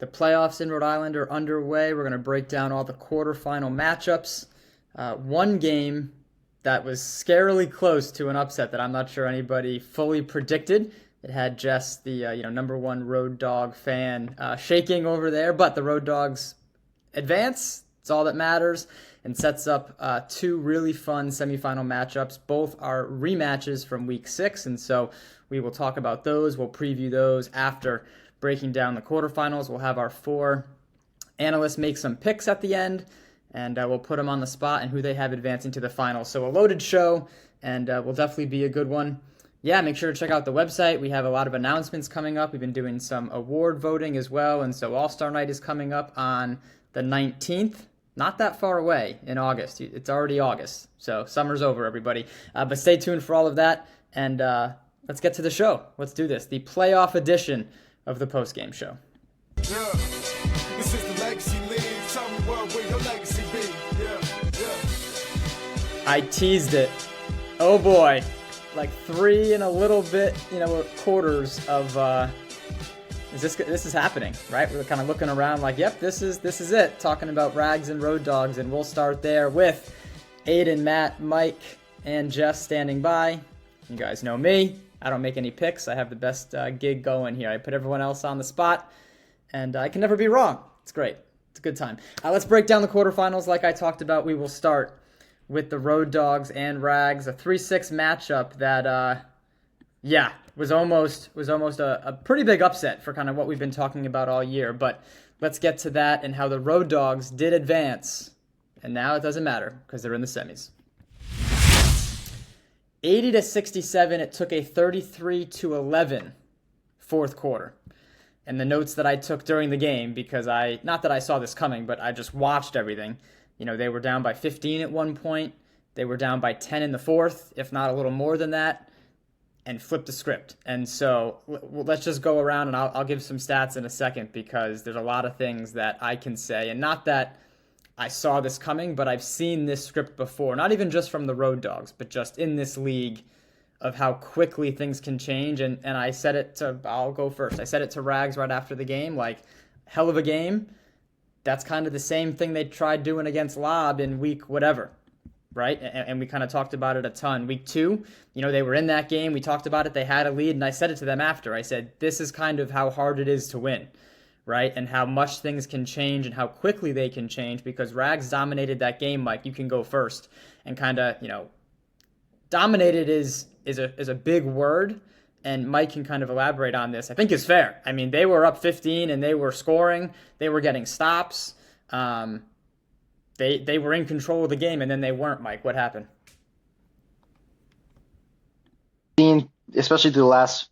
The playoffs in Rhode Island are underway. We're going to break down all the quarterfinal matchups. One game that was scarily close to an upset that I'm not sure anybody fully predicted. It had Jess, the number one Road Dog fan, shaking over there, but the Road Dogs advance. It's all that matters, and sets up two really fun semifinal matchups. Both are rematches from Week 6, and so we will talk about those. We'll preview those after breaking down the quarterfinals. We'll have our 4 analysts make some picks at the end, and we'll put them on the spot and who they have advancing to the finals. So a loaded show, and will definitely be a good one. Yeah, make sure to check out the website. We have a lot of announcements coming up. We've been doing some award voting as well, and so All-Star Night is coming up on the 19th. Not that far away in August. It's already August, so summer's over, everybody. But stay tuned for all of that, and let's get to the show. Let's do this. The playoff edition of the Postgame show. Yeah, this is the Legacy League. Tell me where your legacy be. Yeah. I teased it. Oh boy. Like 3 and a little bit, quarters of this is happening, right? We're kind of looking around like, yep, this is it. Talking about Rags and Road Dogs, and we'll start there with Aidan, Matt, Mike, and Jess standing by. You guys know me. I don't make any picks. I have the best gig going here. I put everyone else on the spot, and I can never be wrong. It's great. It's a good time. Let's break down the quarterfinals like I talked about. We will start with the Road Dogs and Rags, a 3-6 matchup that, was almost a pretty big upset for kind of what we've been talking about all year. But let's get to that and how the Road Dogs did advance, and now it doesn't matter because they're in the semis. 80-67, it took a 33-11 fourth quarter. And the notes that I took during the game, because not that I saw this coming, but I just watched everything. They were down by 15 at one point. They were down by 10 in the fourth, if not a little more than that, and flipped the script. And so let's just go around, and I'll give some stats in a second, because there's a lot of things that I can say. And not that I saw this coming, but I've seen this script before, not even just from the Road Dogs, but just in this league, of how quickly things can change. And I said it I'll go first. I said it to Rags right after the game, like, hell of a game. That's kind of the same thing they tried doing against Lob in week whatever, right? And we kind of talked about it a ton. Week 2, they were in that game. We talked about it. They had a lead, and I said it to them after. I said, this is kind of how hard it is to win, right? And how much things can change and how quickly they can change, because Rags dominated that game. Mike, you can go first. And kind of, dominated is a big word, and Mike can kind of elaborate on this. I think is fair. I mean, they were up 15 and they were scoring. They were getting stops. They were in control of the game, and then they weren't. Mike, what happened? Especially through the last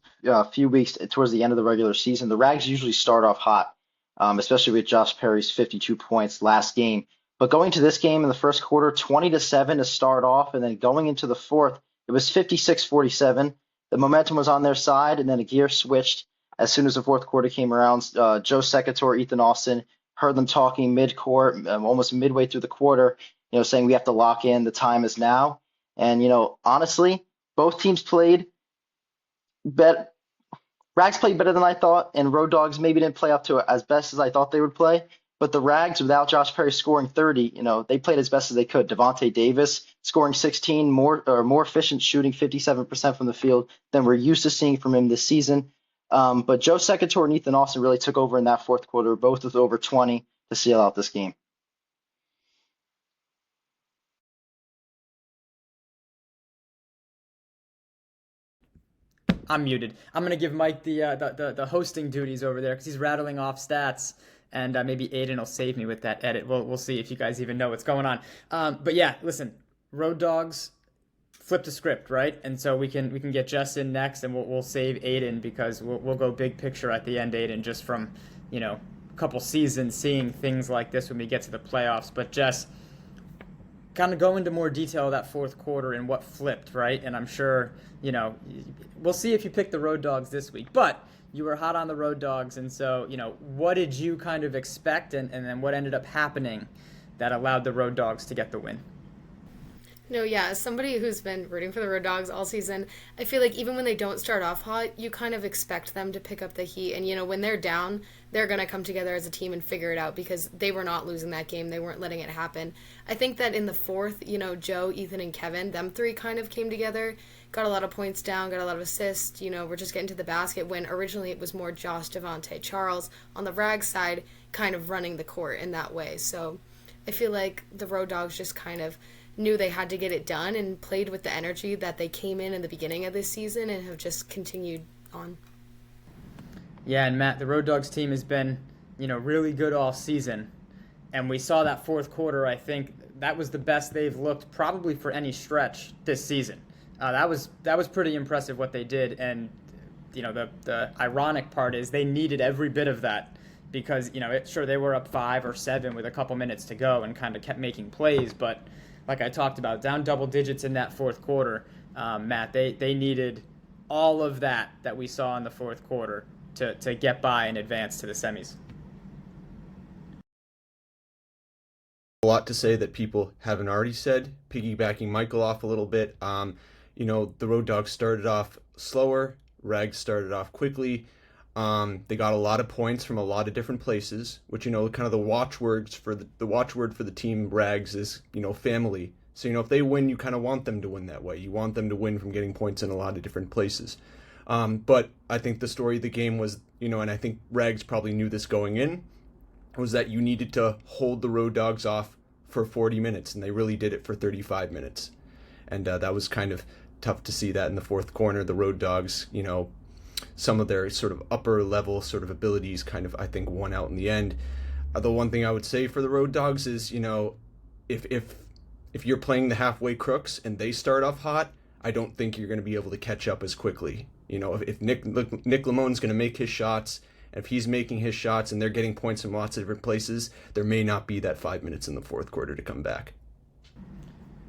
few weeks towards the end of the regular season, the Rags usually start off hot, especially with Josh Perry's 52 points last game. But going to this game in the first quarter, 20-7 to start off, and then going into the fourth, it was 56-47. The momentum was on their side, and then a gear switched as soon as the fourth quarter came around. Joe Secator, Ethan Austin, heard them talking mid-court, almost midway through the quarter, saying we have to lock in. The time is now. And, honestly, both teams played better. Rags played better than I thought, and Road Dogs maybe didn't play up to it as best as I thought they would play. But the Rags, without Josh Perry scoring 30, they played as best as they could. Devontae Davis scoring 16, more efficient, shooting 57% from the field than we're used to seeing from him this season. But Joe Secator and Ethan Austin really took over in that fourth quarter, both with over 20 to seal out this game. I'm muted. I'm going to give Mike the hosting duties over there because he's rattling off stats, and maybe Aidan will save me with that edit. We'll see if you guys even know what's going on. But yeah, listen, Road Dogs flipped the script, right? And so we can get Jess in next, and we'll save Aidan because we'll go big picture at the end, Aidan, just from a couple seasons seeing things like this when we get to the playoffs. But Jess, kind of go into more detail of that fourth quarter and what flipped, right? And I'm sure, we'll see if you pick the Road Dogs this week, but you were hot on the Road Dogs. And so, what did you kind of expect and then what ended up happening that allowed the Road Dogs to get the win? No, yeah, as somebody who's been rooting for the Road Dogs all season, I feel like even when they don't start off hot, you kind of expect them to pick up the heat. And, when they're down, they're going to come together as a team and figure it out because they were not losing that game. They weren't letting it happen. I think that in the fourth, Joe, Ethan, and Kevin, them three kind of came together, got a lot of points down, got a lot of assists. We're just getting to the basket when originally it was more Josh, Devontae, Charles on the Rags side kind of running the court in that way. So I feel like the Road Dogs just kind of knew they had to get it done and played with the energy that they came in the beginning of this season and have just continued on. Yeah, and Matt, the Road Dogs team has been, really good all season. And we saw that fourth quarter, I think that was the best they've looked probably for any stretch this season. That was pretty impressive what they did. And, the ironic part is they needed every bit of that because, sure, they were up 5 or 7 with a couple minutes to go and kind of kept making plays, but like I talked about, down double digits in that fourth quarter, Matt, they needed all of that we saw in the fourth quarter to get by and advance to the semis. A lot to say that people haven't already said, piggybacking Michael off a little bit. The Road Dogs started off slower, Rags started off quickly. They got a lot of points from a lot of different places, which, kind of the watchword for the team Rags is, family. So, if they win, you kind of want them to win that way. You want them to win from getting points in a lot of different places. But I think the story of the game was, and I think Rags probably knew this going in, was that you needed to hold the Road Dogs off for 40 minutes, and they really did it for 35 minutes. And that was kind of tough to see that in the fourth quarter. The Road Dogs, some of their sort of upper level sort of abilities kind of, I think, won out in the end. The one thing I would say for the Road Dogs is, if you're playing the halfway crooks and they start off hot, I don't think you're going to be able to catch up as quickly. If Nick Lamone's going to make his shots, and if he's making his shots and they're getting points from lots of different places, there may not be that 5 minutes in the fourth quarter to come back.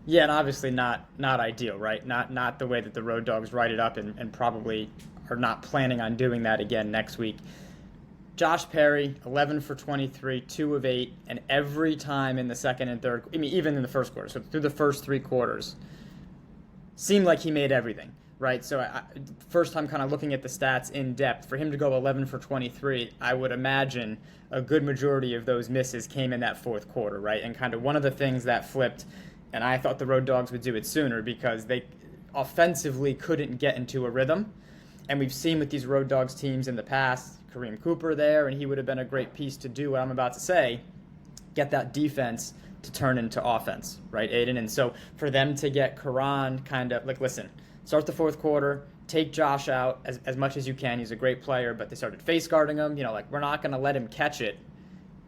Yeah, and obviously not ideal, right? Not the way that the Road Dogs write it up and probably are not planning on doing that again next week. Josh Perry, 11 for 23, 2 of 8, and every time in the second and third, even in the first quarter, so through the first 3 quarters, seemed like he made everything, right? So first time kind of looking at the stats in depth, for him to go 11 for 23, I would imagine a good majority of those misses came in that fourth quarter, right? And kind of one of the things that flipped, and I thought the Road Dogs would do it sooner because they offensively couldn't get into a rhythm. And we've seen with these Road Dogs teams in the past, Kareem Cooper there, and he would have been a great piece to do what I'm about to say, get that defense to turn into offense, right, Aidan? And so for them to get Karan kind of, listen, start the fourth quarter, take Josh out as much as you can. He's a great player, but they started face guarding him. We're not going to let him catch it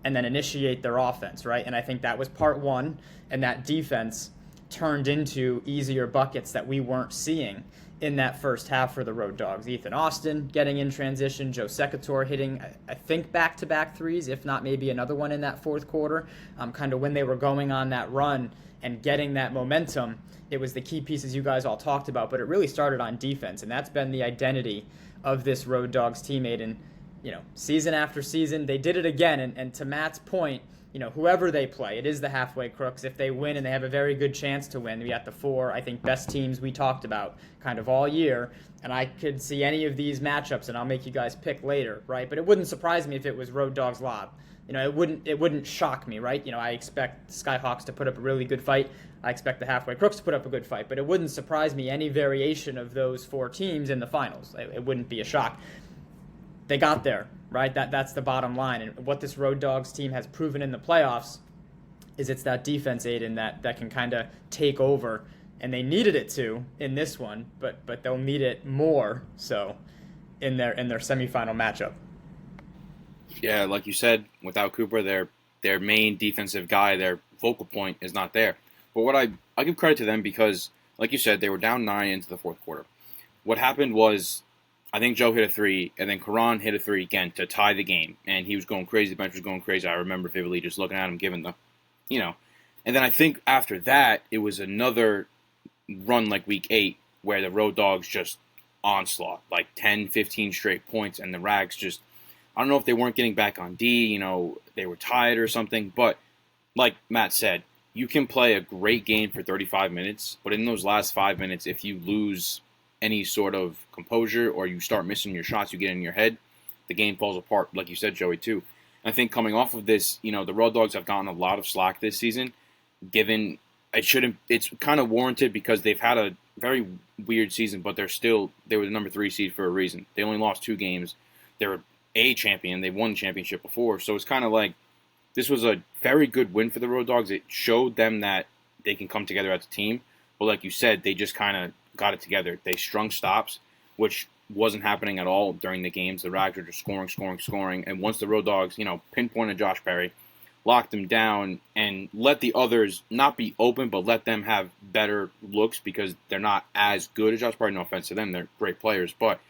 and then initiate their offense, right? And I think that was part one, and that defense turned into easier buckets that we weren't seeing in that first half for the Road Dogs. Ethan Austin getting in transition, Joe Secator hitting, I think, back-to-back threes, if not maybe another one in that fourth quarter. Kind of when they were going on that run and getting that momentum, it was the key pieces you guys all talked about, but it really started on defense, and that's been the identity of this Road Dogs teammate. And, season after season, they did it again, and to Matt's point, whoever they play, it is the halfway crooks. If they win, and they have a very good chance to win, we got the 4, I think, best teams we talked about kind of all year, and I could see any of these matchups, and I'll make you guys pick later, right? But it wouldn't surprise me if it was Road Dogs Lob. It wouldn't shock me, right? I expect Skyhawks to put up a really good fight. I expect the halfway crooks to put up a good fight, but it wouldn't surprise me any variation of those 4 teams in the finals. It wouldn't be a shock. They got there, right? That's the bottom line. And what this Road Dogs team has proven in the playoffs is it's that defense, Aidan, that can kind of take over. And they needed it to in this one, but they'll need it more so in their semifinal matchup. Yeah, like you said, without Cooper, their main defensive guy, their focal point is not there. But what I give credit to them because, like you said, they were down 9 into the fourth quarter. What happened was, I think Joe hit a 3, and then Karan hit a 3 again to tie the game. And he was going crazy. The bench was going crazy. I remember vividly just looking at him, giving the, And then I think after that, it was another run like week 8 where the Road Dogs just onslaught, like 10, 15 straight points. And the Rags just, I don't know if they weren't getting back on D, they were tired or something. But like Matt said, you can play a great game for 35 minutes, but in those last 5 minutes, if you lose any sort of composure or you start missing your shots, you get in your head, the game falls apart, like you said, Joey, too. I think coming off of this, the Road Dogs have gotten a lot of slack this season, given it's kind of warranted because they've had a very weird season, but they were the number 3 seed for a reason. They only lost 2 games. They were a champion. They won the championship before. So it's kind of like this was a very good win for the Road Dogs. It showed them that they can come together as a team. But like you said, they just kind of got it together. They strung stops, which wasn't happening at all during the games. The Rags were just scoring. And once the Road Dogs, pinpointed Josh Perry, locked him down, and let the others not be open, but let them have better looks because they're not as good as Josh Perry. No offense to them. They're great players. But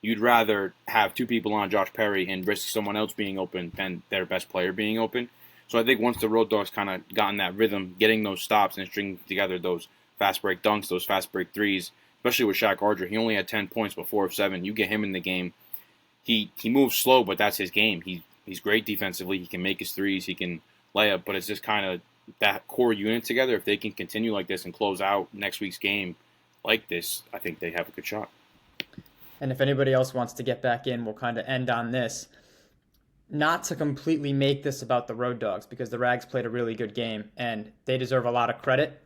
you'd rather have 2 people on Josh Perry and risk someone else being open than their best player being open. So I think once the Road Dogs kind of got in that rhythm, getting those stops and stringing together those fast break dunks, those fast break threes, especially with Shaq Ardra, he only had 10 points but 4 of 7. You get him in the game. He moves slow, but that's his game. He's great defensively. He can make his threes. He can lay up, but it's just kind of that core unit together. If they can continue like this and close out next week's game like this, I think they have a good shot. And if anybody else wants to get back in, we'll kind of end on this. Not to completely make this about the Road Dogs, because the Rags played a really good game, and they deserve a lot of credit.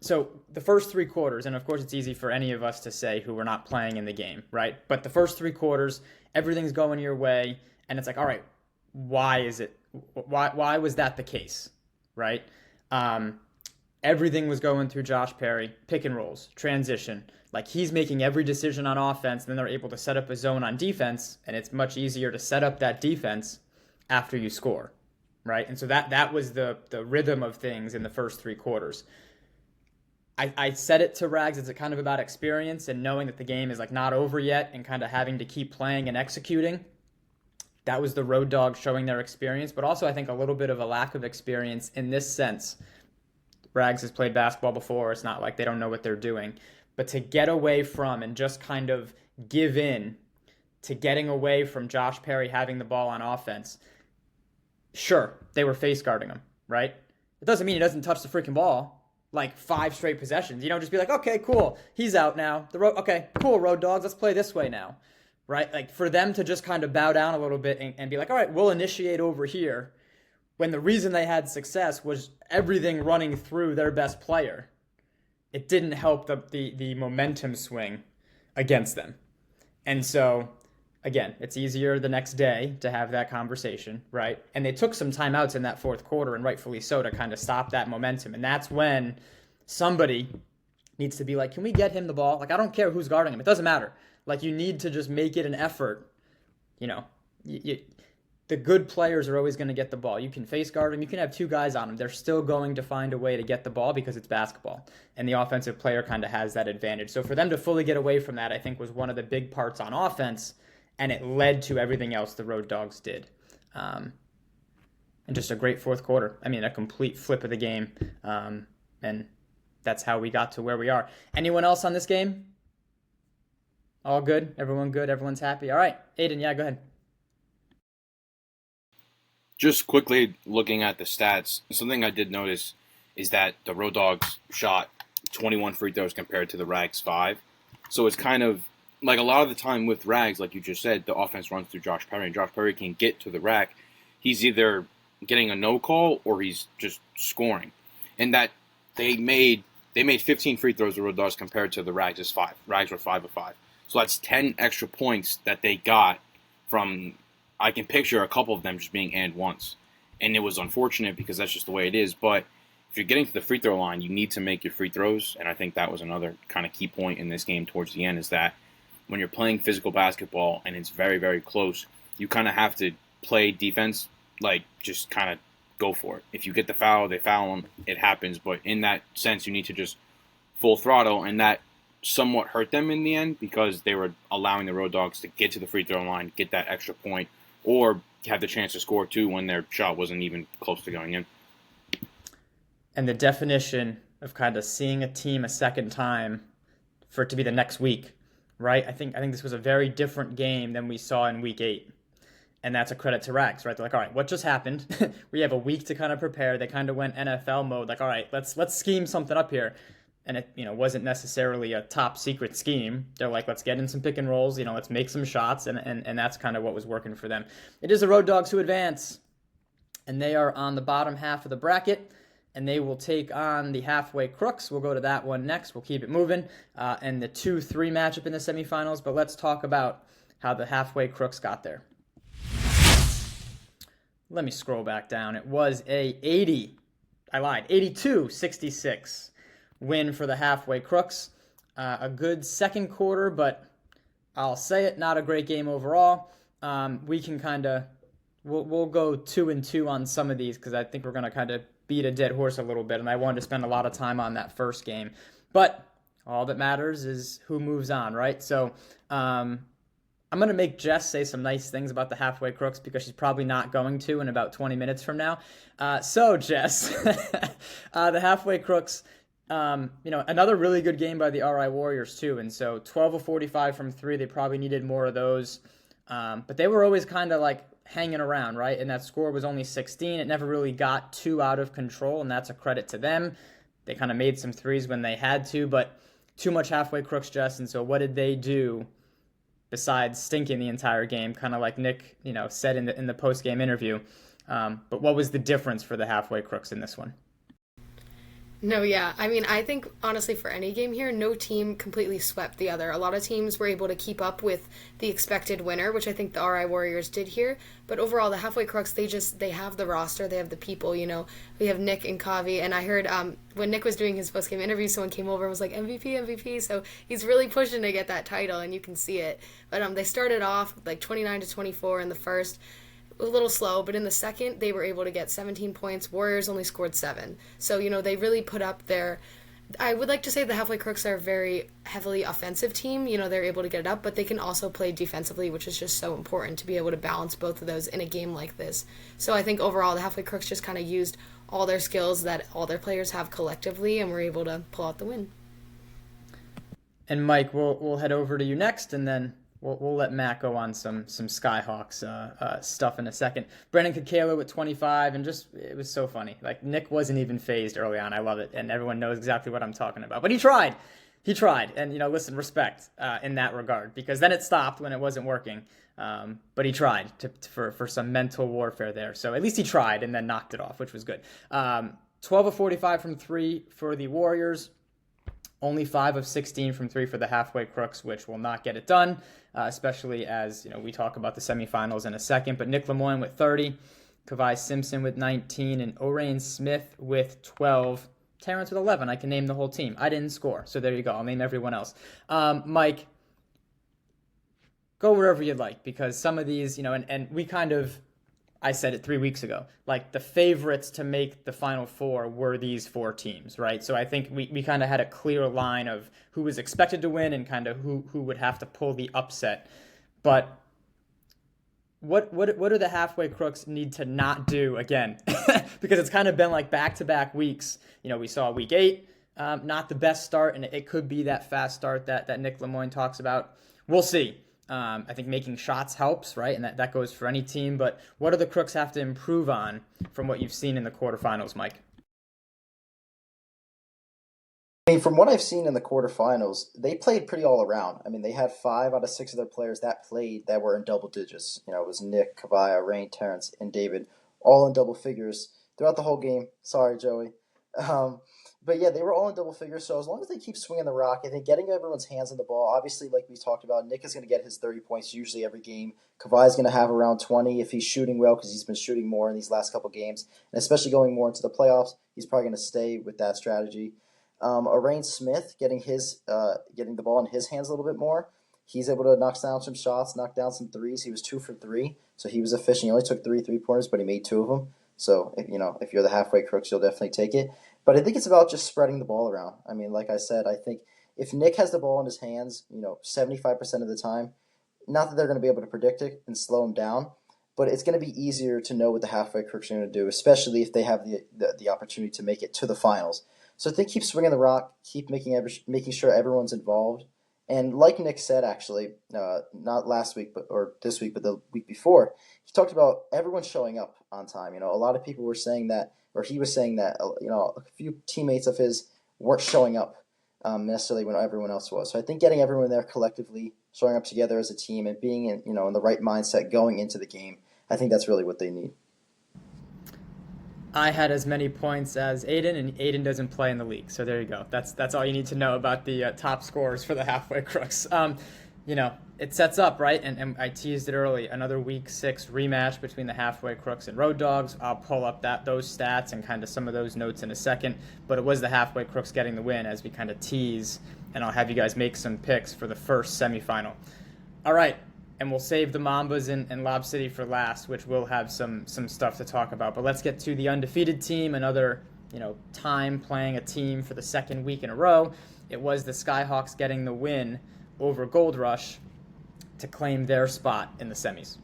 So the first 3 quarters, and of course it's easy for any of us to say who were not playing in the game, right? But the first 3 quarters, everything's going your way, and it's like, all right, why was that the case, right? Everything was going through Josh Perry, pick and rolls, transition. Like, he's making every decision on offense, and then they're able to set up a zone on defense, and it's much easier to set up that defense after you score, right? And so that was the rhythm of things in the first 3 quarters. I said it to Rags, it's kind of about experience and knowing that the game is like not over yet and kind of having to keep playing and executing. That was the Road Dogs showing their experience, but also I think a little bit of a lack of experience in this sense. Rags has played basketball before. It's not like they don't know what they're doing. But to get away from and just kind of give in to getting away from Josh Perry having the ball on offense, sure, they were face guarding him, right? It doesn't mean he doesn't touch the freaking ball like 5 straight possessions. Just be like, okay, cool, he's out now. Okay, cool, Road Dogs, let's play this way now, right? Like, for them to just kind of bow down a little bit and be like, all right, we'll initiate over here, when the reason they had success was everything running through their best player. It didn't help the momentum swing against them. And so, again, it's easier the next day to have that conversation, right? And they took some timeouts in that 4th quarter, and rightfully so, to kind of stop that momentum. And that's when somebody needs to be like, can we get him the ball? Like, I don't care who's guarding him. It doesn't matter. Like, you need to just make it an effort. The good players are always going to get the ball. You can face guard them. You can have 2 guys on them. They're still going to find a way to get the ball because it's basketball. And the offensive player kind of has that advantage. So for them to fully get away from that, I think, was one of the big parts on offense. And it led to everything else the Road Dogs did. And just a great 4th quarter. I mean, a complete flip of the game. And that's how we got to where we are. Anyone else on this game? All good? Everyone good? Everyone's happy? All right. Aidan, yeah, go ahead. Just quickly looking at the stats, something I did notice is that the Road Dogs shot 21 free throws compared to the Rags 5. So it's kind of like a lot of the time with Rags, like you just said, the offense runs through Josh Perry, and Josh Perry can get to the rack. He's either getting a no call or he's just scoring. And that they made 15 free throws, the Road Dogs, compared to the Rags' 5. Rags were 5 of 5. So that's 10 extra points that they got from. I can picture a couple of them just being and once. And it was unfortunate because that's just the way it is. But if you're getting to the free throw line, you need to make your free throws. And I think that was another kind of key point in this game towards the end, is that when you're playing physical basketball and it's very, very close, you kind of have to play defense, like just kind of go for it. If you get the foul, they foul them, it happens. But in that sense, you need to just full throttle. And that somewhat hurt them in the end because they were allowing the Road Dogs to get to the free throw line, get that extra point, or have the chance to score too when their shot wasn't even close to going in. And the definition of kind of seeing a team a second time for it to be the next week, right? I think this was a very different game than we saw in week 8. And that's a credit to Rags, right? They're like, all right, what just happened? We have a week to kind of prepare. They kind of went NFL mode, like, all right, let's scheme something up here. And it, wasn't necessarily a top secret scheme. They're like, let's get in some pick and rolls, let's make some shots, and that's kind of what was working for them. It is the Road Dogs who advance, and they are on the bottom half of the bracket, and they will take on the Halfway Crooks. We'll go to that one next. We'll keep it moving, and the 2-3 matchup in the semifinals. But let's talk about how the Halfway Crooks got there. Let me scroll back down. It was a 82-66 win for the Halfway Crooks. A good second quarter, but I'll say it, not a great game overall. We can kind of, we'll go 2-2 on some of these because I think we're going to kind of beat a dead horse a little bit, and I wanted to spend a lot of time on that first game. But all that matters is who moves on, right? So I'm going to make Jess say some nice things about the Halfway Crooks because she's probably not going to in about 20 minutes from now. So, Jess, the Halfway Crooks, another really good game by the RI Warriors, too. And so 12 of 45 from 3, they probably needed more of those. But they were always kind of like hanging around, right? And that score was only 16. It never really got too out of control, and that's a credit to them. They kind of made some threes when they had to, but too much Halfway Crooks, Jess. And so what did they do besides stinking the entire game, kind of like Nick, said in the post-game interview? But what was the difference for the Halfway Crooks in this one? No, yeah. I mean, I think, honestly, for any game here, no team completely swept the other. A lot of teams were able to keep up with the expected winner, which I think the RI Warriors did here. But overall, the Halfway Crooks, they have the roster, they have the people, We have Nick and Kavi, and I heard when Nick was doing his post-game interview, someone came over and was like, MVP, so he's really pushing to get that title, and you can see it. But they started off like 29-24 in the first. A little slow, but in the second, they were able to get 17 points. Warriors only scored 7. So, they really put up I would like to say the Halfway Crooks are a very heavily offensive team. They're able to get it up, but they can also play defensively, which is just so important to be able to balance both of those in a game like this. So I think overall, the Halfway Crooks just kind of used all their skills that all their players have collectively and were able to pull out the win. And Mike, we'll head over to you next, and then we'll let Matt go on some Skyhawks stuff in a second. Brendan Kakela with 25, and it was so funny. Like, Nick wasn't even phased early on. I love it, and everyone knows exactly what I'm talking about. But he tried, and listen, respect in that regard, because then it stopped when it wasn't working. But he tried for some mental warfare there. So at least he tried, and then knocked it off, which was good. 12 of 45 from 3 for the Warriors. Only 5 of 16 from 3 for the Halfway Crooks, which will not get it done, especially as we talk about the semifinals in a second. But Nick Lemoyne with 30, Kavai Simpson with 19, and Orain Smith with 12. Terrence with 11. I can name the whole team. I didn't score, so there you go. I'll name everyone else. Mike, go wherever you'd like, because some of these, and we kind of, I said it 3 weeks ago, like the favorites to make the Final Four were these 4 teams, right? So I think we kind of had a clear line of who was expected to win and kind of who would have to pull the upset. But what do the Halfway Crooks need to not do again? Because it's kind of been like back-to-back weeks. We saw week 8, not the best start, and it could be that fast start that Nick Lemoyne talks about. We'll see. I think making shots helps, right? And that goes for any team. But what do the Crooks have to improve on from what you've seen in the quarterfinals, Mike? I mean, from what I've seen in the quarterfinals, they played pretty all around. I mean, they had 5 out of 6 of their players that played that were in double digits. It was Nick, Kavaya, Rain, Terrence, and David, all in double figures throughout the whole game. Sorry, Joey. But yeah, they were all in double figures, so as long as they keep swinging the rock, I think getting everyone's hands on the ball, obviously, like we talked about, Nick is going to get his 30 points usually every game. Kavai is going to have around 20 if he's shooting well, because he's been shooting more in these last couple games, and especially going more into the playoffs, he's probably going to stay with that strategy. Orain Smith getting the ball in his hands a little bit more. He's able to knock down some shots, knock down some threes. He was 2 for 3, so he was efficient. He only took 3 3-pointers, but he made 2 of them. So if you're the Halfway Crooks, you'll definitely take it. But I think it's about just spreading the ball around. I mean, like I said, I think if Nick has the ball in his hands, 75% of the time, not that they're going to be able to predict it and slow him down, but it's going to be easier to know what the Halfway Crooks are going to do, especially if they have the opportunity to make it to the finals. So I think keep swinging the rock, keep making sure everyone's involved, And like Nick said, actually, not last week, or this week, but the week before, he talked about everyone showing up on time. A lot of people were saying that, or he was saying that, a few teammates of his weren't showing up necessarily when everyone else was. So I think getting everyone there collectively, showing up together as a team, and being in the right mindset going into the game, I think that's really what they need. I had as many points as Aidan, and Aidan doesn't play in the league. So there you go. That's all you need to know about the top scorers for the halfway crooks. It sets up, right? And I teased it early. Another week 6 rematch between the halfway crooks and road dogs. I'll pull up those stats and kind of some of those notes in a second. But it was the halfway crooks getting the win as we kind of tease, and I'll have you guys make some picks for the first semifinal. All right. And we'll save the Mambas and Lob City for last, which will have some stuff to talk about. But let's get to the undefeated team, another time playing a team for the second week in a row. It was the Skyhawks getting the win over Gold Rush to claim their spot in the semis.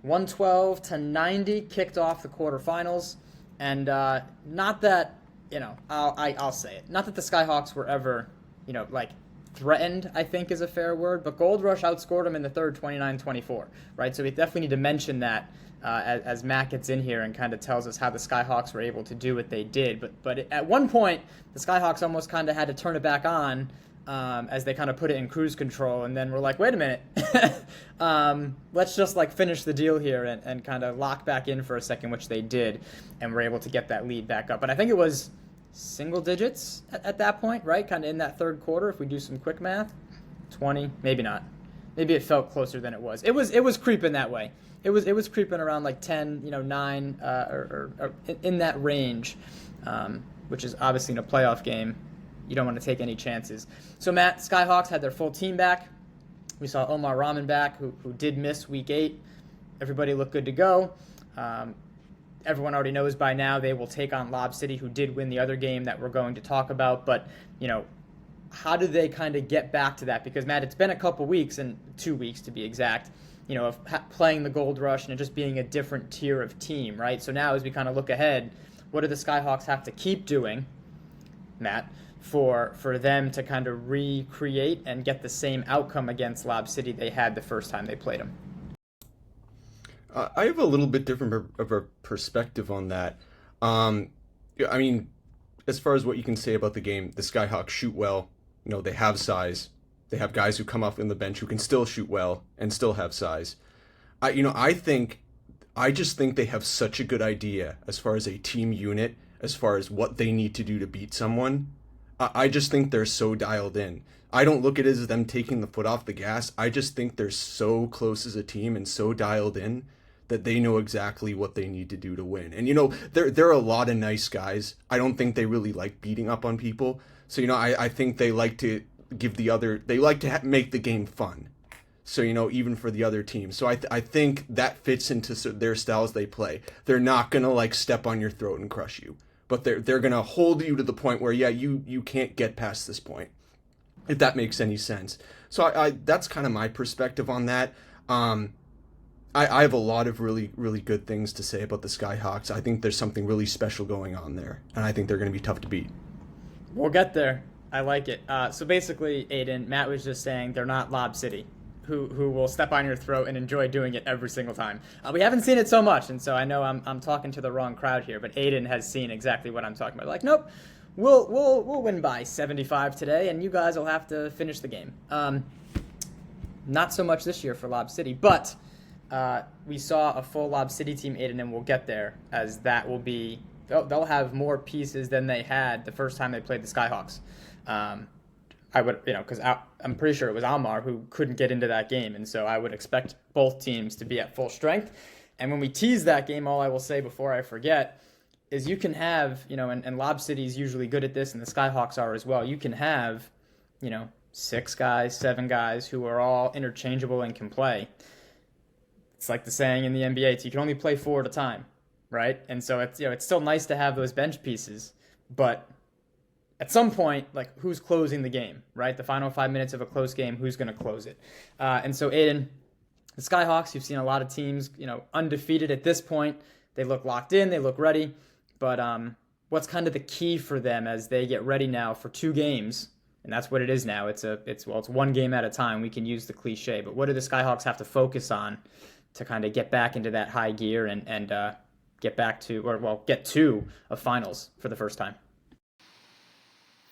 112-90 kicked off the quarterfinals, and not that I'll say it, not that the Skyhawks were ever threatened, I think is a fair word, but Gold Rush outscored them in the third 29-24, right? So we definitely need to mention that as Matt gets in here and kind of tells us how the Skyhawks were able to do what they did. But at one point, the Skyhawks almost kind of had to turn it back on as they kind of put it in cruise control, and then we're like, wait a minute, let's just finish the deal here and kind of lock back in for a second, which they did, and were able to get that lead back up. But I think it was single digits at that point, right? Kind of in that third quarter, if we do some quick math. 20, maybe not. Maybe it felt closer than it was. It was creeping that way. It was creeping around 10, 9, or in that range, which is obviously in a playoff game. You don't want to take any chances. So Matt, Skyhawks had their full team back. We saw Omar Rahman back, who did miss week 8. Everybody looked good to go. Everyone already knows by now they will take on Lob City, who did win the other game that we're going to talk about. But, how do they kind of get back to that? Because, Matt, it's been a couple weeks, and 2 weeks to be exact, of playing the Gold Rush and it just being a different tier of team, right? So now as we kind of look ahead, what do the Skyhawks have to keep doing, Matt, for them to kind of recreate and get the same outcome against Lob City they had the first time they played them? I have a little bit different of a perspective on that. I mean, as far as what you can say about the game, the Skyhawks shoot well. They have size. They have guys who come off in the bench who can still shoot well and still have size. I just think they have such a good idea as far as a team unit, as far as what they need to do to beat someone. I just think they're so dialed in. I don't look at it as them taking the foot off the gas. I just think they're so close as a team and so dialed in that they know exactly what they need to do to win. And, there are a lot of nice guys. I don't think they really like beating up on people. So, I think they like to give they like to make the game fun. So, even for the other team. So I think that fits into their styles they play. They're not going to step on your throat and crush you. But they're going to hold you to the point where, you can't get past this point, if that makes any sense. So I that's kind of my perspective on that. I have a lot of really, really good things to say about the Skyhawks. I think there's something really special going on there, and I think they're going to be tough to beat. We'll get there. I like it. So basically, Aidan, Matt was just saying they're not Lob City, who will step on your throat and enjoy doing it every single time. We haven't seen it so much, and so I know I'm talking to the wrong crowd here, but Aidan has seen exactly what I'm talking about. Nope, we'll win by 75 today, and you guys will have to finish the game. Not so much this year for Lob City, but we saw a full Lob City team, Aidan, and we'll get there, as that will be they'll have more pieces than they had the first time they played the Skyhawks. I would, because I'm pretty sure it was Almar who couldn't get into that game, and so I would expect both teams to be at full strength. And when we tease that game, all I will say before I forget is you can have, and Lob City is usually good at this, and the Skyhawks are as well. You can have, 6 guys, 7 guys who are all interchangeable and can play. It's like the saying in the NBA, it's you can only play 4 at a time, right? And so it's still nice to have those bench pieces, but at some point, who's closing the game, right? The final 5 minutes of a close game, who's going to close it? And so, Aidan, the Skyhawks, you've seen a lot of teams, undefeated at this point. They look locked in, they look ready. But what's kind of the key for them as they get ready now for 2 games And that's what it is now. It's one game at a time. We can use the cliche, but what do the Skyhawks have to focus on to kind of get back into that high gear and get to a finals for the first time?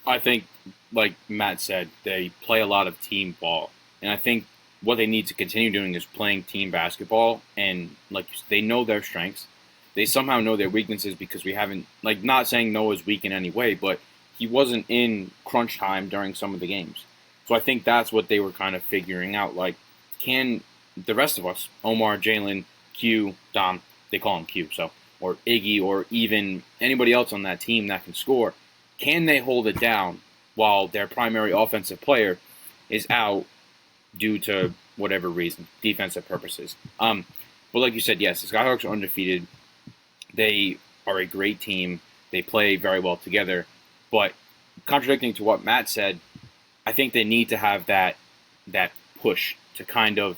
I think, like Matt said, they play a lot of team ball, and I think what they need to continue doing is playing team basketball. And like they know their strengths, they somehow know their weaknesses because we haven't not saying Noah's weak in any way, but he wasn't in crunch time during some of the games. So I think that's what they were kind of figuring out. Like, can the rest of us, Omar, Jalen, Q, Dom, they call him Q, or Iggy, or even anybody else on that team that can score, can they hold it down while their primary offensive player is out due to whatever reason, defensive purposes? But like you said, yes, the Skyhawks are undefeated. They are a great team. They play very well together. But contradicting to what Matt said, I think they need to have that push to kind of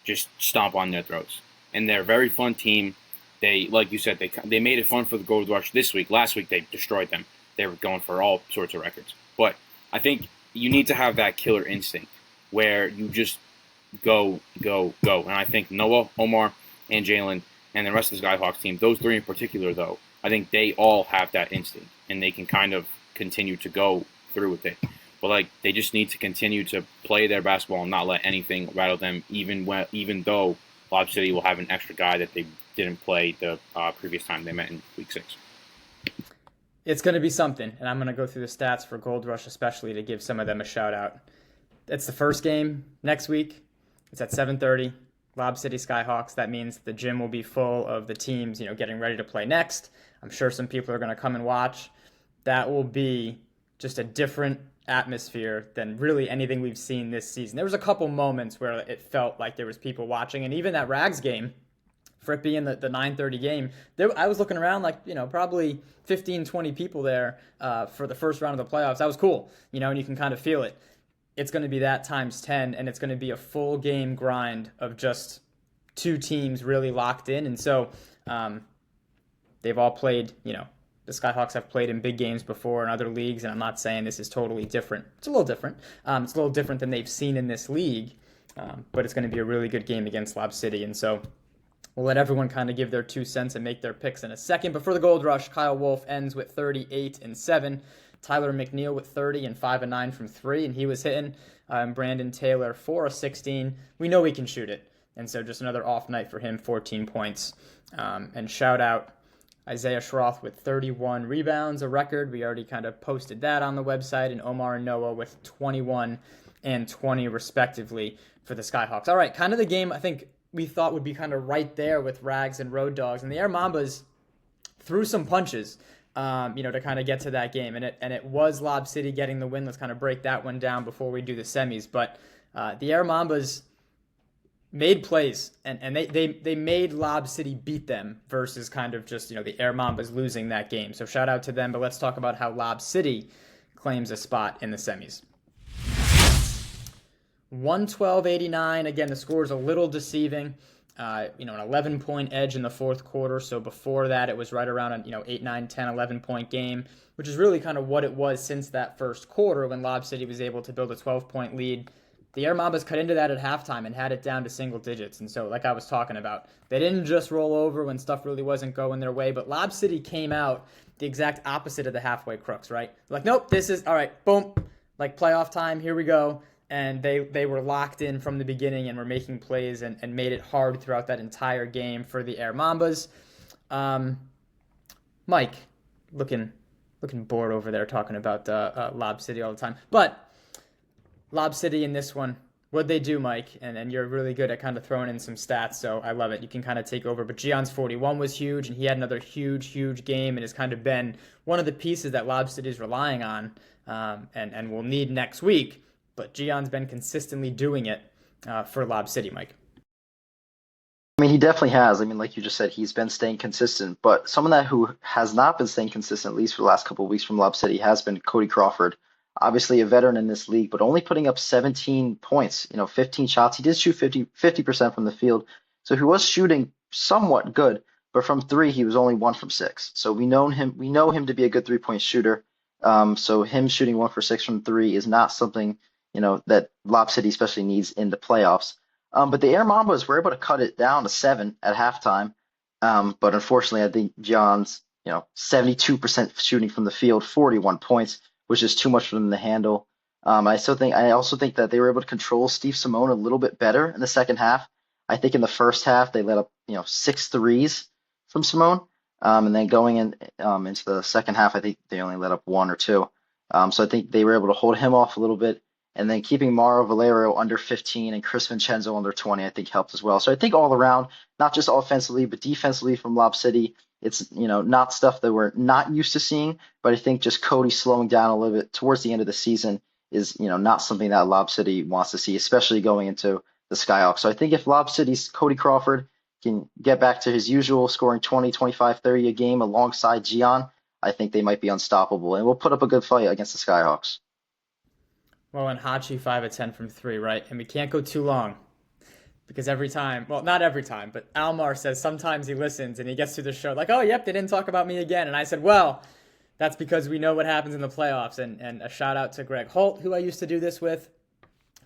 just stomp on their throats. And they're a very fun team. They, like you said, they made it fun for the Gold Rush this week. Last week, they destroyed them. They were going for all sorts of records. But I think you need to have that killer instinct where you just go, go, go. And I think Noah, Omar, and Jalen, and the rest of the Skyhawks team, those three in particular, though, I think they all have that instinct. And they can kind of continue to go through with it. But they just need to continue to play their basketball and not let anything rattle them, even though Lob City will have an extra guy that they didn't play the previous time they met in Week 6. It's going to be something, and I'm going to go through the stats for Gold Rush especially to give some of them a shout-out. It's the first game next week. It's at 7:30, Lob City Skyhawks. That means the gym will be full of the teams, getting ready to play next. I'm sure some people are going to come and watch. That will be just a different atmosphere than really anything we've seen this season. There was a couple moments where it felt like there was people watching, and even that Rags game, for it being the 9:30 game, I was looking around probably 15, 20 people there for the first round of the playoffs. That was cool, and you can kind of feel it. It's going to be that times 10, and it's going to be a full game grind of just two teams really locked in. And so they've all played, the Skyhawks have played in big games before in other leagues, and I'm not saying this is totally different. It's a little different. It's a little different than they've seen in this league, but it's going to be a really good game against Lob City. And so we'll let everyone kind of give their 2 cents and make their picks in a second. But for the Gold Rush, Kyle Wolf ends with 38 and 7. Tyler McNeil with 30 and 5 and 9 from 3, and he was hitting. Brandon Taylor 4 of 16. We know he can shoot it, and so just another off night for him, 14 points. And shout out Isaiah Schroth with 31 rebounds, a record. We already kind of posted that on the website, and Omar and Noah with 21 and 20 respectively for the Skyhawks. All right, kind of the game I think we thought would be kind of right there with Rags and Road Dogs, and the Air Mambas threw some punches, to kind of get to that game, and it was Lob City getting the win. Let's kind of break that one down before we do the semis. But the Air Mambas made plays, and they made Lob City beat them versus kind of just the Air Mambas losing that game. So shout out to them. But let's talk about how Lob City claims a spot in the semis. 112-89. Again, the score is a little deceiving. An 11-point edge in the fourth quarter. So before that, it was right around an 8, 9, 10, 11-point game, which is really kind of what it was since that first quarter when Lob City was able to build a 12-point lead. The Air Mambas cut into that at halftime and had it down to single digits. And so, like I was talking about, they didn't just roll over when stuff really wasn't going their way, but Lob City came out the exact opposite of the halfway crooks, right? Like, nope, this is, all right, boom, like playoff time, here we go. And they were locked in from the beginning and were making plays and made it hard throughout that entire game for the Air Mambas. Mike, looking bored over there talking about Lob City all the time. But Lob City in this one, what'd they do, Mike? And you're really good at kind of throwing in some stats, so I love it. You can kind of take over. But Gion's 41 was huge, and he had another huge game and has kind of been one of the pieces that Lob City is relying on and will need next week. But Gion's been consistently doing it for Lob City, Mike. I mean, he definitely has. I mean, like you just said, he's been staying consistent. But someone that who has not been staying consistent, at least for the last couple of weeks from Lob City, has been Cody Crawford. Obviously a veteran in this league, but only putting up 17 points, 15 shots. He did shoot 50% from the field. So he was shooting somewhat good, but from 3, he was only 1 from 6. So we know him to be a good 3-point shooter. So him shooting 1 for 6 from three is not something, that Lob City especially needs in the playoffs. But the Air Mambas were able to cut it down to 7 at halftime. But unfortunately, I think John's, 72% shooting from the field, 41 points, was just too much for them to handle. I also think that they were able to control Steve Simone a little bit better in the second half. I think in the first half they let up, 6 threes from Simone. And then going into the second half, I think they only let up 1 or 2. So I think they were able to hold him off a little bit. And then keeping Mauro Valerio under 15 and Chris Vincenzo under 20, I think helped as well. So I think all around, not just offensively, but defensively from Lob City, it's, not stuff that we're not used to seeing. But I think just Cody slowing down a little bit towards the end of the season is, not something that Lob City wants to see, especially going into the Skyhawks. So I think if Lob City's Cody Crawford can get back to his usual scoring 20, 25, 30 a game alongside Gian, I think they might be unstoppable and will put up a good fight against the Skyhawks. Well, and Hachi 5 of 10 from three, right? And we can't go too long because every time, well, not every time, but Almar says sometimes he listens and he gets to the show like, oh, yep, they didn't talk about me again. And I said, well, that's because we know what happens in the playoffs. And a shout out to Greg Holt, who I used to do this with,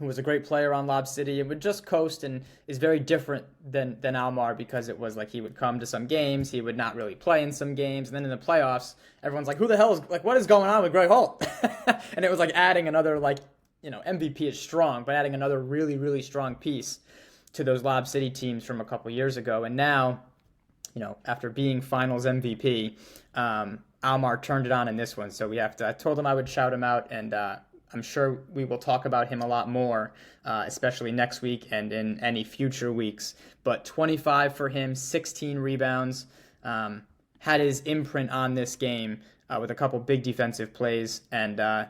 who was a great player on Lob City and would just coast and is very different than Almar because it was like he would come to some games, he would not really play in some games, and then in the playoffs, everyone's like, who the hell is, like, what is going on with Greg Holt? And it was like adding another, like, MVP is strong, but adding another really, really strong piece to those Lob City teams from a couple years ago. And now, after being finals MVP, Almar turned it on in this one. So I told him I would shout him out, and I'm sure we will talk about him a lot more, especially next week and in any future weeks. But 25 for him, 16 rebounds, had his imprint on this game with a couple big defensive plays, and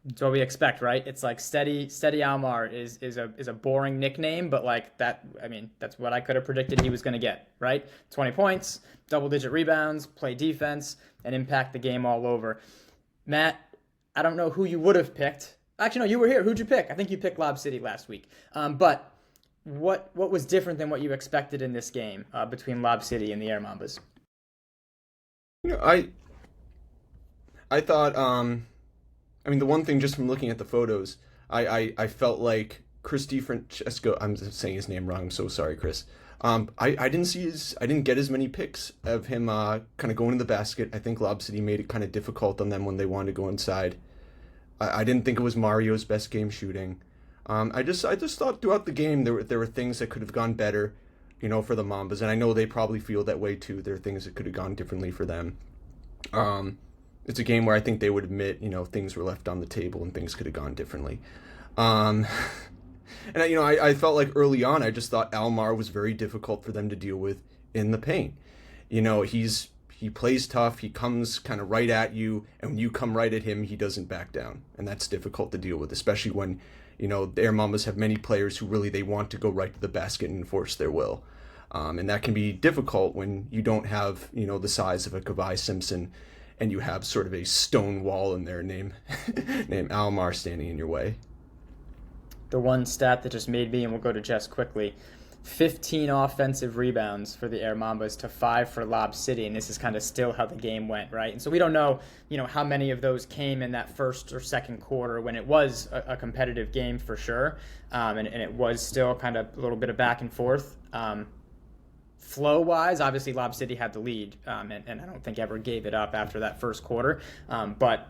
it's what we expect, right? It's like steady Almar is a boring nickname, but like that, I mean, that's what I could have predicted he was going to get, right? 20 points, double-digit rebounds, play defense, and impact the game all over. Matt, I don't know who you would have picked. Actually, no, you were here. Who'd you pick? I think you picked Lob City last week. But what was different than what you expected in this game between Lob City and the Air Mambas? I thought, the one thing just from looking at the photos, I felt like Chris DiFrancesco, I'm saying his name wrong, I'm so sorry, Chris. I didn't get as many picks of him kind of going to the basket. I think Lob City made it kind of difficult on them when they wanted to go inside. I didn't think it was Mario's best game shooting. I just thought throughout the game there were things that could have gone better, for the Mambas, and I know they probably feel that way too. There are things that could have gone differently for them. It's a game where I think they would admit, things were left on the table and things could have gone differently. And I felt like early on, I just thought Almar was very difficult for them to deal with in the paint. He plays tough, he comes kind of right at you, and when you come right at him, he doesn't back down. And that's difficult to deal with, especially when, the Air Mambas have many players who really, they want to go right to the basket and enforce their will. And that can be difficult when you don't have, the size of a Kavai Simpson, and you have sort of a stone wall in there named Almar standing in your way. The one stat that just made me, and we'll go to Jess quickly, 15 offensive rebounds for the Air Mambas to 5 for Lob City, and this is kind of still how the game went, right? And so we don't know, how many of those came in that first or second quarter when it was a competitive game for sure, and it was still kind of a little bit of back and forth. Flow-wise, obviously Lob City had the lead, and I don't think ever gave it up after that first quarter, but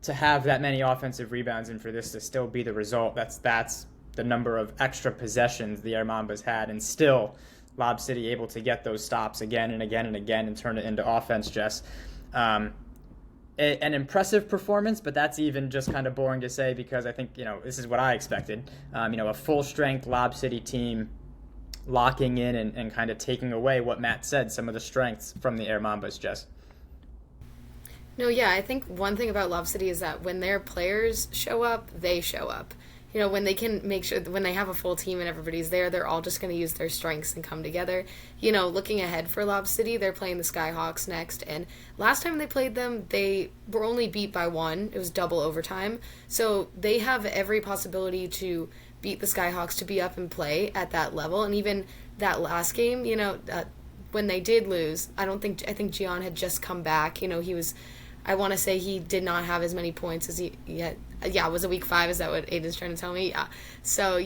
to have that many offensive rebounds and for this to still be the result, that's the number of extra possessions the Air Mambas had, and still Lob City able to get those stops again and again and again and turn it into offense, Jess. An impressive performance, but that's even just kind of boring to say because I think, this is what I expected. A full-strength Lob City team locking in and kind of taking away what Matt said, some of the strengths from the Air Mambas, Jess. No, yeah, I think one thing about Lob City is that when their players show up, they show up. When they can make sure, when they have a full team and everybody's there, they're all just going to use their strengths and come together. Looking ahead for Lob City, they're playing the Skyhawks next, and last time they played them, they were only beat by 1. It was double overtime. So they have every possibility to beat the Skyhawks, to be up and play at that level. And even that last game, when they did lose, I think Gian had just come back. He was I want to say he did not have as many points as he had. Yeah, was it week 5? Is that what Aiden's trying to tell me? Yeah. So,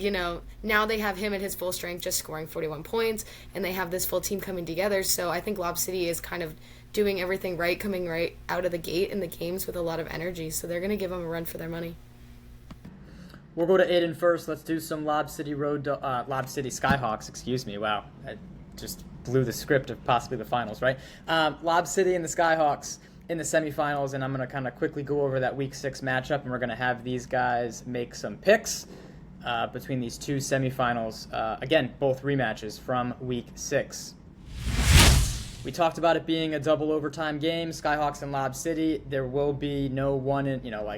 now they have him at his full strength just scoring 41 points, and they have this full team coming together. So I think Lob City is kind of doing everything right, coming right out of the gate in the games with a lot of energy. So they're going to give them a run for their money. We'll go to Aiden first. Let's do some Lob City Skyhawks. Excuse me. Wow, I just blew the script of possibly the finals, right? Lob City and the Skyhawks in the semifinals, and I'm going to kind of quickly go over that Week 6 matchup, and we're going to have these guys make some picks between these two semifinals. Again, both rematches from Week 6. We talked about it being a double overtime game, Skyhawks and Lob City. There will be no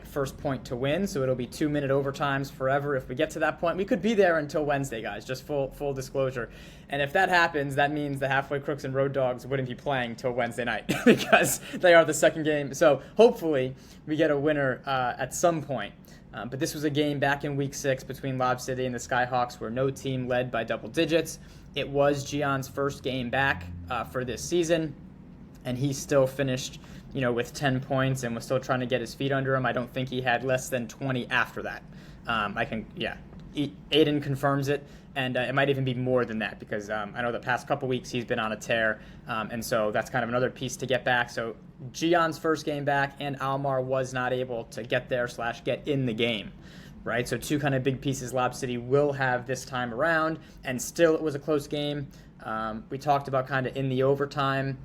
first point to win, so it'll be 2-minute overtimes forever. If we get to that point, we could be there until Wednesday, guys, just full disclosure. And if that happens, that means the Halfway Crooks and Road Dogs wouldn't be playing till Wednesday night because they are the second game. So hopefully we get a winner at some point. But this was a game back in Week 6 between Lob City and the Skyhawks where no team led by double digits. It was Gion's first game back for this season, and he still finished, with 10 points and was still trying to get his feet under him. I don't think he had less than 20 after that. Aiden confirms it, and it might even be more than that because I know the past couple weeks he's been on a tear, and so that's kind of another piece to get back. So Gion's first game back, and Almar was not able to get there / get in the game. Right, so two kind of big pieces Lob City will have this time around, and still it was a close game. We talked about kind of in the overtime,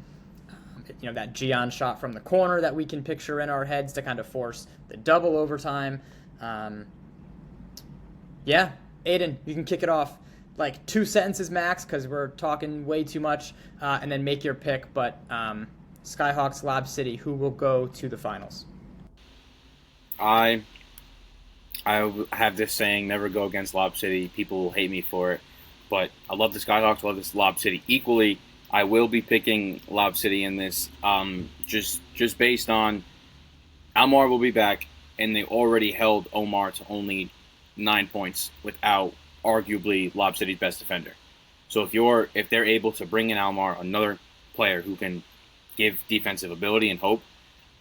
that Gian shot from the corner that we can picture in our heads to kind of force the double overtime. Aiden, you can kick it off. Like 2 sentences max because we're talking way too much, and then make your pick. But Skyhawks, Lob City, who will go to the finals? I have this saying, never go against Lob City. People will hate me for it. But I love the Skyhawks, I love this Lob City equally. I will be picking Lob City in this just based on Almar will be back, and they already held Omar to only 9 points without arguably Lob City's best defender. So if they're able to bring in Almar, another player who can give defensive ability and hope,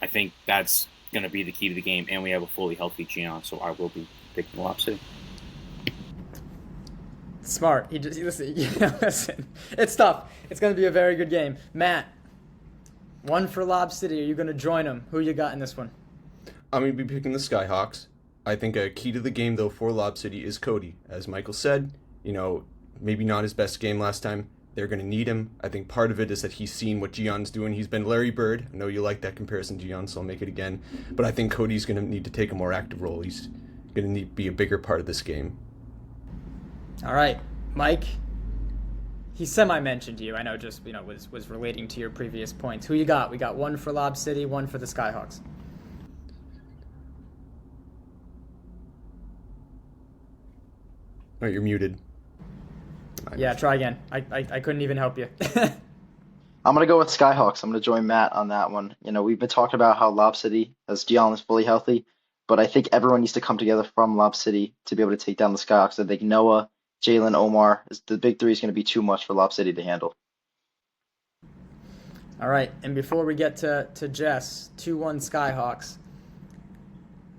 I think that's going to be the key to the game, and we have a fully healthy Gian, so I will be picking Lob City. Smart. Listen. It's tough. It's going to be a very good game. Matt, one for Lob City. Are you going to join them? Who you got in this one? I'm going to be picking the Skyhawks. I think a key to the game, though, for Lob City is Cody. As Michael said, maybe not his best game last time. They're going to need him. I think part of it is that he's seen what Gion's doing. He's been Larry Bird. I know you like that comparison, Gian, so I'll make it again. But I think Cody's going to need to take a more active role. He's going to need to be a bigger part of this game. All right, Mike. He semi-mentioned you. I know, just was relating to your previous points. Who you got? We got one for Lob City, one for the Skyhawks. All right, you're muted. Yeah, try again. I couldn't even help you. I'm going to go with Skyhawks. I'm going to join Matt on that one. We've been talking about how Lob City, as Gian is fully healthy, but I think everyone needs to come together from Lob City to be able to take down the Skyhawks. I think Noah, Jalen, Omar, the big three is going to be too much for Lob City to handle. All right, and before we get to Jess, 2-1 Skyhawks.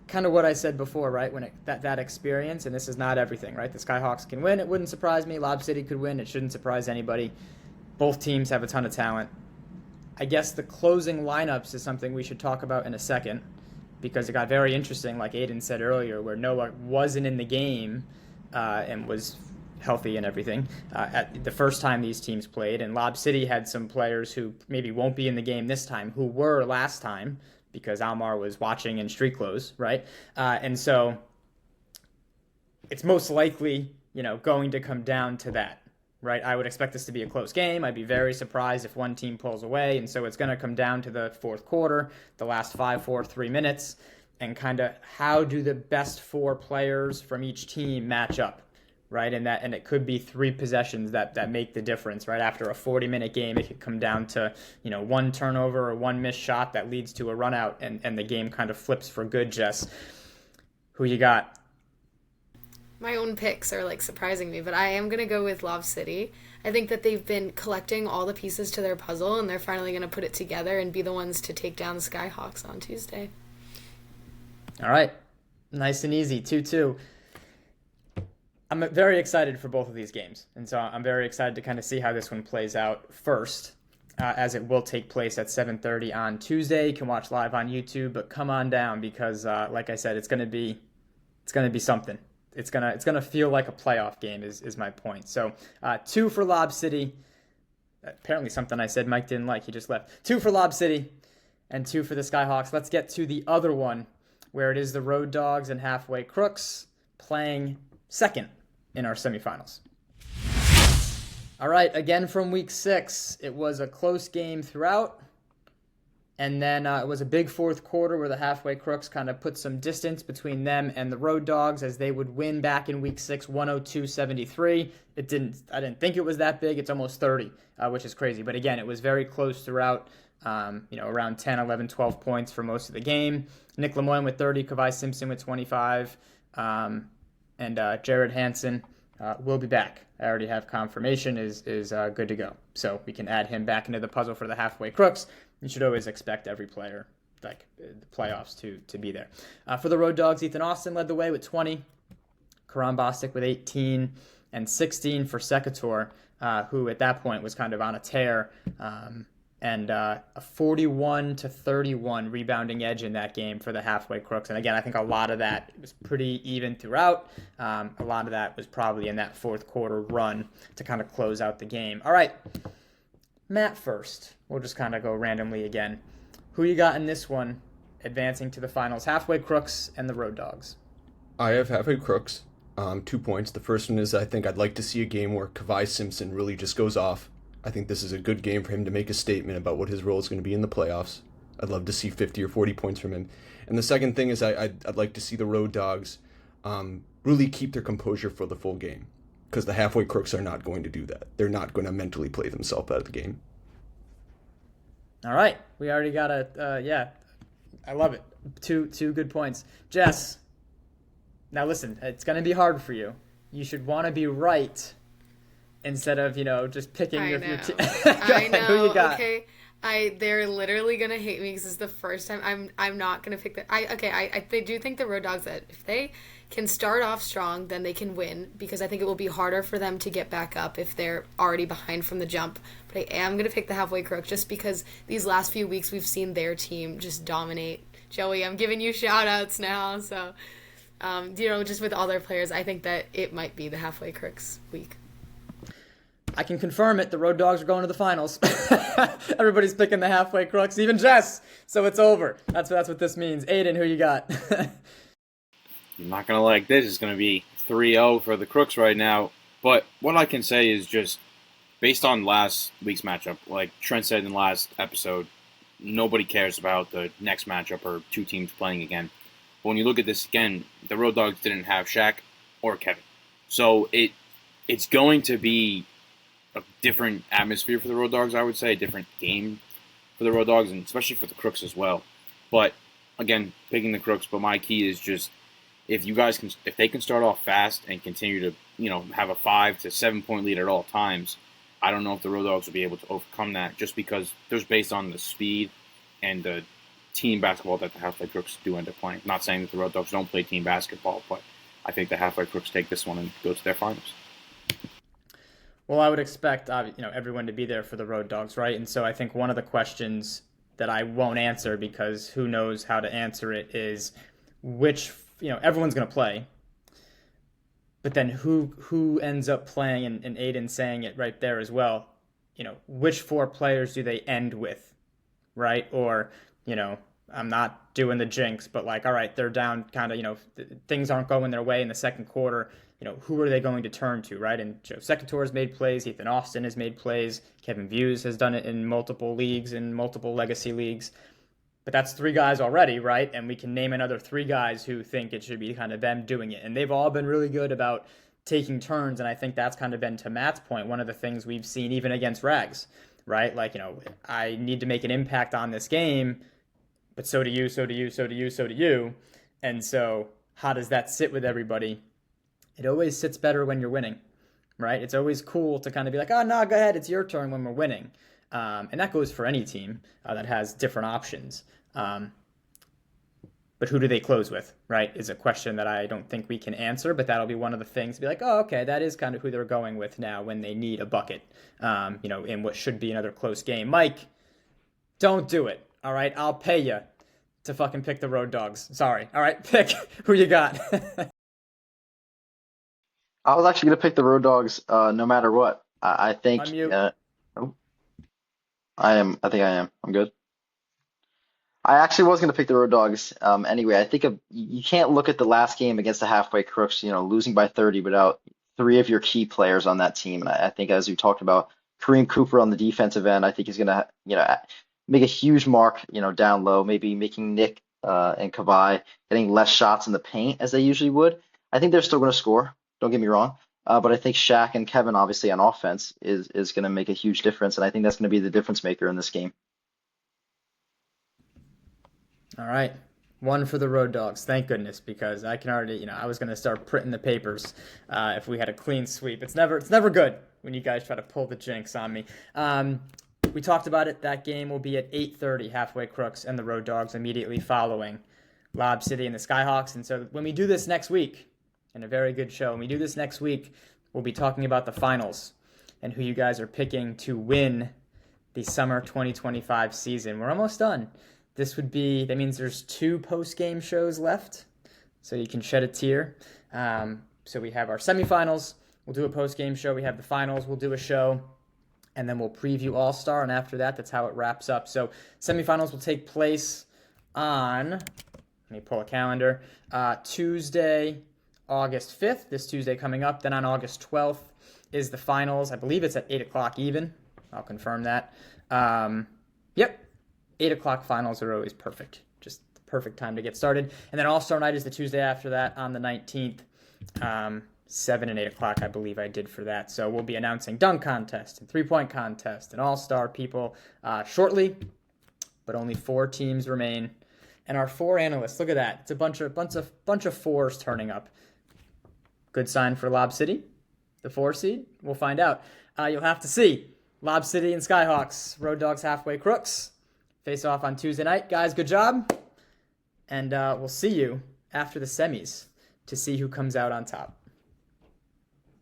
Kind of what I said before, right? When that experience, and this is not everything, right? The Skyhawks can win. It wouldn't surprise me. Lob City could win. It shouldn't surprise anybody. Both teams have a ton of talent. I guess the closing lineups is something we should talk about in a second because it got very interesting, like Aiden said earlier, where Noah wasn't in the game and was healthy and everything at the first time these teams played. And Lob City had some players who maybe won't be in the game this time who were last time, because Almar was watching in street clothes, right? And so it's most likely, going to come down to that, right? I would expect this to be a close game. I'd be very surprised if one team pulls away. And so it's going to come down to the fourth quarter, the last 3 minutes, and kind of how do the best 4 players from each team match up, right? And it could be 3 possessions that make the difference, right? After a 40-minute game, it could come down to, one turnover or one missed shot that leads to a run out, and the game kind of flips for good. Jess, who you got? My own picks are surprising me, but I am going to go with Lob City. I think that they've been collecting all the pieces to their puzzle, and they're finally going to put it together and be the ones to take down the Skyhawks on Tuesday. All right. Nice and easy. 2-2. I'm very excited for both of these games. And so I'm very excited to kind of see how this one plays out first, as it will take place at 7:30 on Tuesday. You can watch live on YouTube, but come on down because, like I said, it's going to be something. It's gonna feel like a playoff game is my point. So 2 for Lob City. Apparently something I said Mike didn't like. He just left. 2 for Lob City and 2 for the Skyhawks. Let's get to the other one where it is the Road Dogs and Halfway Crooks playing second in our semifinals. All right, again from week 6, it was a close game throughout. And then it was a big fourth quarter where the Halfway Crooks kind of put some distance between them and the Road Dogs as they would win back in week 6, 102-73. I didn't think it was that big. It's almost 30, which is crazy. But again, it was very close throughout, around 10, 11, 12 points for most of the game. Nick Lemoyne with 30, Kavai Simpson with 25, and Jared Hansen will be back. I already have confirmation is good to go. So we can add him back into the puzzle for the Halfway Crooks. You should always expect every player, like the playoffs, to be there. For the Road Dogs, Ethan Austin led the way with 20, Karan Bostic with 18, and 16 for Sekator, who at that point was kind of on a tear, and a 41-31 rebounding edge in that game for the Halfway Crooks. And again, I think a lot of that was pretty even throughout. A lot of that was probably in that fourth quarter run to kind of close out the game. All right, Matt first. We'll just kind of go randomly again. Who you got in this one advancing to the finals? Halfway Crooks and the Road Dogs. I have Halfway Crooks. 2 points. The first one is I think I'd like to see a game where Kavai Simpson really just goes off. I think this is a good game for him to make a statement about what his role is going to be in the playoffs. I'd love to see 50 or 40 points from him. And the second thing is I'd like to see the Road Dogs really keep their composure for the full game, because the Halfway Crooks are not going to do that. They're not going to mentally play themselves out of the game. All right. We already got I love it. Two good points. Jess, now listen, it's going to be hard for you. You should want to be right instead of, just picking your team. I know. Who you got? Okay. They're literally gonna hate me because this is the first time I'm not gonna pick the. I do think the Road Dogs, that if they can start off strong, then they can win, because I think it will be harder for them to get back up if they're already behind from the jump. But I am gonna pick the Halfway Crooks just because these last few weeks we've seen their team just dominate. Joey, I'm giving you shout outs now, so just with all their players, I think that it might be the Halfway Crooks week. I can confirm it. The Road Dogs are going to the finals. Everybody's picking the Halfway Crooks, even Jess. So it's over. That's what this means. Aidan, who you got? You're not going to like this. It's going to be 3-0 for the Crooks right now. But what I can say is just based on last week's matchup, like Trent said in the last episode, nobody cares about the next matchup or two teams playing again. But when you look at this again, the Road Dogs didn't have Shaq or Kevin. So it's going to be a different atmosphere for the Road Dogs, I would say, a different game for the Road Dogs, and especially for the Crooks as well. But again, picking the Crooks, but my key is just if they can start off fast and continue to, have a 5 to 7 point lead at all times, I don't know if the Road Dogs will be able to overcome that, just because there's based on the speed and the team basketball that the Halfway Crooks do end up playing. Not saying that the Road Dogs don't play team basketball, but I think the Halfway Crooks take this one and go to their finals. Well, I would expect everyone to be there for the Road Dogs, right? And so I think one of the questions that I won't answer, because who knows how to answer it, is which everyone's going to play, but then who ends up playing, and Aidan saying it right there as well. Which 4 players do they end with, right? Or I'm not doing the jinx, but all right, they're down, kind of things aren't going their way in the second quarter. Who are they going to turn to, right? And Joe Sekator has made plays. Ethan Austin has made plays. Kevin Views has done it in multiple leagues, in multiple legacy leagues. But that's 3 guys already, right? And we can name another 3 guys who think it should be kind of them doing it. And they've all been really good about taking turns. And I think that's kind of been, to Matt's point, one of the things we've seen even against Rags, right? I need to make an impact on this game, but so do you, so do you, so do you, so do you. And so how does that sit with everybody? It always sits better when you're winning, right? It's always cool to kind of be like, oh, no, go ahead, it's your turn when we're winning. And that goes for any team that has different options. But who do they close with, right, is a question that I don't think we can answer, but that'll be one of the things to be like, oh, okay, that is kind of who they're going with now when they need a bucket, in what should be another close game. Mike, don't do it, all right? I'll pay you to fucking pick the Road Dogs. Sorry, all right? Pick who you got. I was actually going to pick the Road Dogs no matter what. I think Unmute. oh, I am. I think I am. I'm good. I actually was going to pick the Road Dogs anyway. I think you can't look at the last game against the Halfway Crooks, losing by 30 without three of your key players on that team. And I think, as we talked about, Kareem Cooper on the defensive end, I think he's going to, make a huge mark, down low, maybe making Nick and Kavai getting less shots in the paint as they usually would. I think they're still going to score. Don't get me wrong. But I think Shaq and Kevin, obviously, on offense is going to make a huge difference. And I think that's going to be the difference maker in this game. All right. One for the Road Dogs. Thank goodness, because I can already, I was going to start printing the papers if we had a clean sweep. It's never good when you guys try to pull the jinx on me. We talked about it. That game will be at 8:30, Halfway Crooks and the Road Dogs immediately following Lob City and the Skyhawks. And so when we do this next week, and a very good show, when we do this next week, we'll be talking about the finals and who you guys are picking to win the summer 2025 season. We're almost done. That means there's 2 post-game shows left, so you can shed a tear. So we have our semifinals, we'll do a post-game show. We have the finals, we'll do a show, and then we'll preview All-Star, and after that, that's how it wraps up. So semifinals will take place on, let me pull a calendar, Tuesday, August 5th, this Tuesday coming up. Then on August 12th is the finals. I believe it's at 8 o'clock even. I'll confirm that. Yep. 8 o'clock finals are always perfect. Just the perfect time to get started. And then All-Star Night is the Tuesday after that on the 19th. 7 and 8 o'clock, I believe I did for that. So we'll be announcing dunk contest and three-point contest and All-Star people shortly. But only 4 teams remain. And our 4 analysts, look at that. It's a bunch of 4s turning up. Good sign for Lob City, the 4 seed. We'll find out. You'll have to see. Lob City and Skyhawks, Road Dogs, Halfway Crooks. Face off on Tuesday night. Guys, good job. And we'll see you after the semis to see who comes out on top.